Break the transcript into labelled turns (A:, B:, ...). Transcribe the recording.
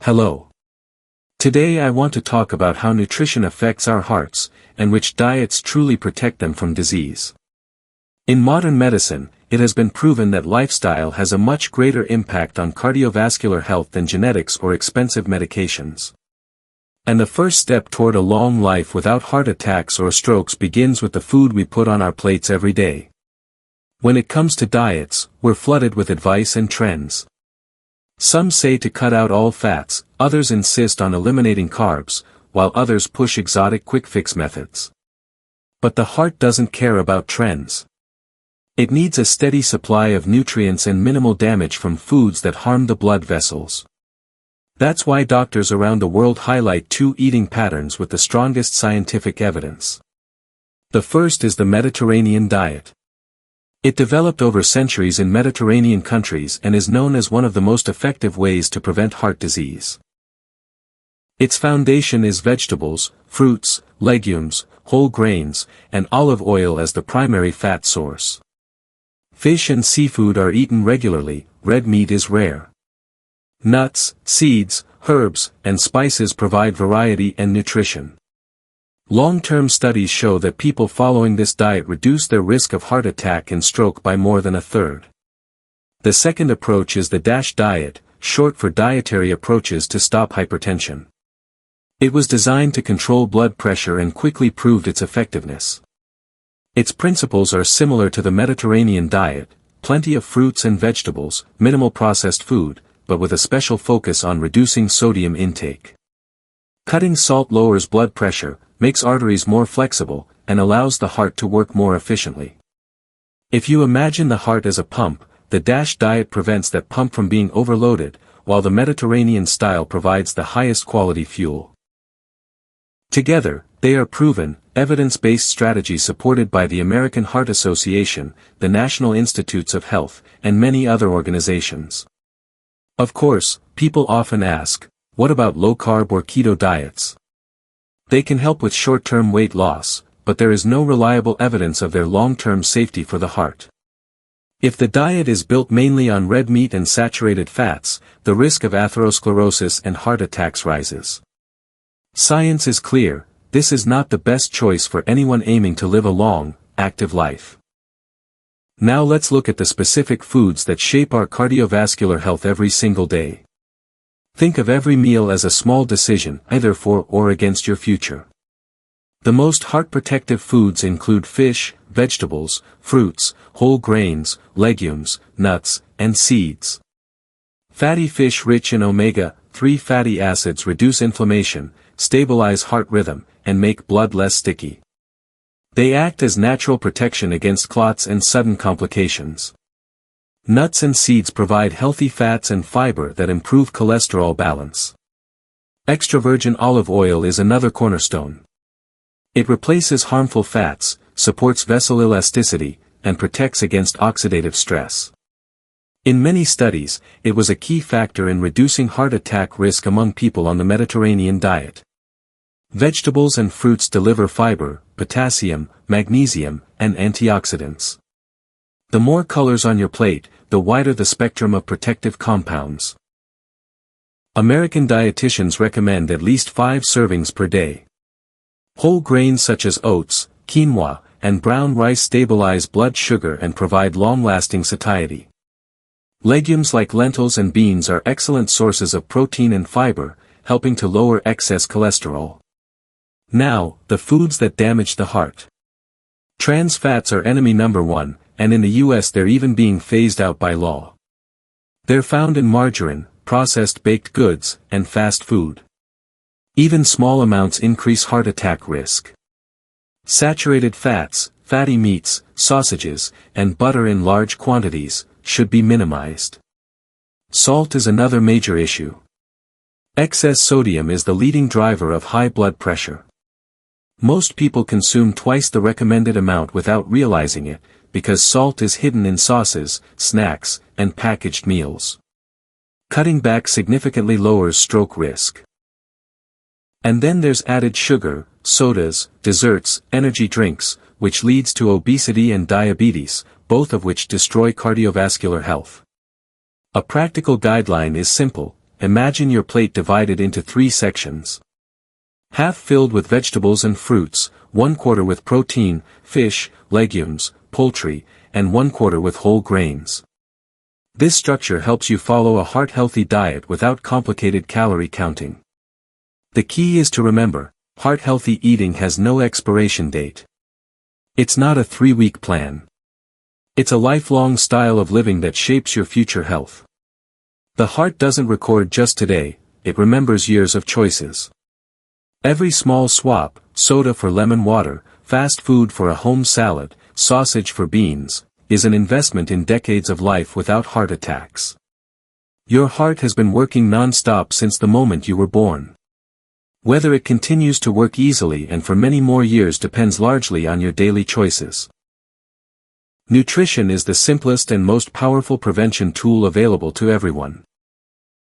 A: Hello. Today I want to talk about how nutrition affects our hearts, and which diets truly protect them from disease. In modern medicine, it has been proven that lifestyle has a much greater impact on cardiovascular health than genetics or expensive medications. And the first step toward a long life without heart attacks or strokes begins with the food we put on our plates every day. When it comes to diets, we're flooded with advice and trends. Some say to cut out all fats, others insist on eliminating carbs, while others push exotic quick-fix methods. But the heart doesn't care about trends. It needs a steady supply of nutrients and minimal damage from foods that harm the blood vessels. That's why doctors around the world highlight two eating patterns with the strongest scientific evidence. The first is the Mediterranean diet. It developed over centuries in Mediterranean countries and is known as one of the most effective ways to prevent heart disease. Its foundation is vegetables, fruits, legumes, whole grains, and olive oil as the primary fat source. Fish and seafood are eaten regularly, red meat is rare. Nuts, seeds, herbs, and spices provide variety and nutrition. Long-term studies show that people following this diet reduce their risk of heart attack and stroke by more than a third. The second approach is the DASH diet, short for Dietary Approaches to Stop Hypertension. It was designed to control blood pressure and quickly proved its effectiveness. Its principles are similar to the Mediterranean diet, plenty of fruits and vegetables, minimal processed food, but with a special focus on reducing sodium intake. Cutting salt lowers blood pressure, makes arteries more flexible, and allows the heart to work more efficiently. If you imagine the heart as a pump, the DASH diet prevents that pump from being overloaded, while the Mediterranean style provides the highest quality fuel. Together, they are proven, evidence-based strategies supported by the American Heart Association, the National Institutes of Health, and many other organizations. Of course, people often ask, what about low-carb or keto diets? They can help with short-term weight loss, but there is no reliable evidence of their long-term safety for the heart. If the diet is built mainly on red meat and saturated fats, the risk of atherosclerosis and heart attacks rises. Science is clear, this is not the best choice for anyone aiming to live a long, active life. Now let's look at the specific foods that shape our cardiovascular health every single day. Think of every meal as a small decision, either for or against your future. The most heart-protective foods include fish, vegetables, fruits, whole grains, nuts, and seeds. Fatty fish rich in omega-3 fatty acids reduce inflammation, stabilize heart rhythm, and make blood less sticky. They act as natural protection against clots and sudden complications. Nuts and seeds provide healthy fats and fiber that improve cholesterol balance. Extra virgin olive oil is another cornerstone. It replaces harmful fats, supports vessel elasticity, and protects against oxidative stress. In many studies, it was a key factor in reducing heart attack risk among people on the Mediterranean diet. Vegetables and fruits deliver fiber, potassium, magnesium, and antioxidants. The more colors on your plate, the wider the spectrum of protective compounds. American dietitians recommend at least 5 servings per day. Whole grains such as oats, quinoa, and brown rice stabilize blood sugar and provide long-lasting satiety. Legumes like lentils and beans are excellent sources of protein and fiber, helping to lower excess cholesterol. Now, the foods that damage the heart. Trans fats are enemy number 1, and in the US they're even being phased out by law. They're found in margarine, processed baked goods, and fast food. Even small amounts increase heart attack risk. Saturated fats, fatty meats, sausages, and butter in large quantities should be minimized. Salt is another major issue. Excess sodium is the leading driver of high blood pressure. Most people consume twice the recommended amount without realizing it, because salt is hidden in sauces, snacks, and packaged meals. Cutting back significantly lowers stroke risk. And then there's added sugar, sodas, desserts, energy drinks, which leads to obesity and diabetes, both of which destroy cardiovascular health. A practical guideline is simple: imagine your plate divided into 3 sections. Half filled with vegetables and fruits, 1/4 with protein, fish, legumes, poultry, and 1/4 with whole grains. This structure helps you follow a heart-healthy diet without complicated calorie counting. The key is to remember, heart-healthy eating has no expiration date. It's not a 3-week plan. It's a lifelong style of living that shapes your future health. The heart doesn't record just today, it remembers years of choices. Every small swap, soda for lemon water, fast food for a home salad, sausage for beans, is an investment in decades of life without heart attacks. Your heart has been working non-stop since the moment you were born. Whether it continues to work easily and for many more years depends largely on your daily choices. Nutrition is the simplest and most powerful prevention tool available to everyone.